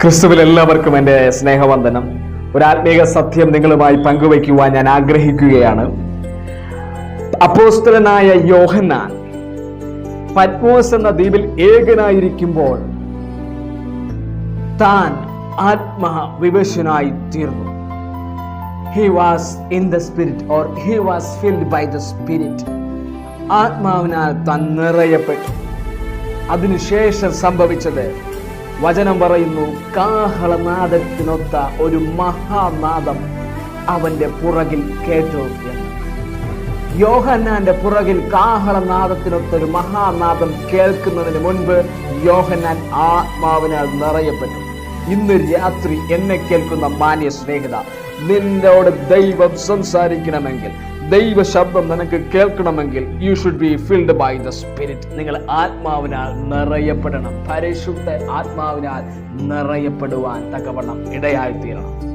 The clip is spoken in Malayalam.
ക്രിസ്തുവിൽ എല്ലാവർക്കും എൻ്റെ സ്നേഹവന്ദനം. ഒരു ആത്മീക സത്യം നിങ്ങളുമായി പങ്കുവയ്ക്കുവാൻ ഞാൻ ആഗ്രഹിക്കുകയാണ്. അപ്പോസ്തലനായ യോഹന്നാൻ പത്മോസ് എന്ന ദ്വീപിൽ ഏകനായിരിക്കുമ്പോൾ താൻ ആത്മവിവശനായി തീർന്നു. He was in the spirit or he was filled by the spirit. ആത്മാവിനാൽ താൻ നിറയപ്പെട്ടു. അതിനുശേഷം സംഭവിച്ചത് വചനം പറയുന്നു, കാഹളനാദത്തിനൊത്ത ഒരു മഹാനാദം അവന്റെ പുറകിൽ കേട്ടു എന്ന്. യോഹന്നാന്റെ പുറകിൽ കാഹളനാദത്തിനൊത്ത ഒരു മഹാനാദം കേൾക്കുന്നതിന് മുൻപ് യോഹന്നാൻ ആത്മാവിനാൽ നിറയപ്പെട്ടു. ഇന്ന് രാത്രി എന്നെ കേൾക്കുന്ന മാന്യ സ്നേഹിത, നിന്നോട് ദൈവം സംസാരിക്കണമെങ്കിൽ, ദൈവ ശബ്ദം നിനക്ക് കേൾക്കണമെങ്കിൽ, you should be filled by the spirit. നിങ്ങൾ ആത്മാവിനാൽ നിറയപ്പെടണം. പരിശുദ്ധ ആത്മാവിനാൽ നിറയപ്പെടുവാൻ തക്കവണ്ണം ഇടയായിത്തീരണം.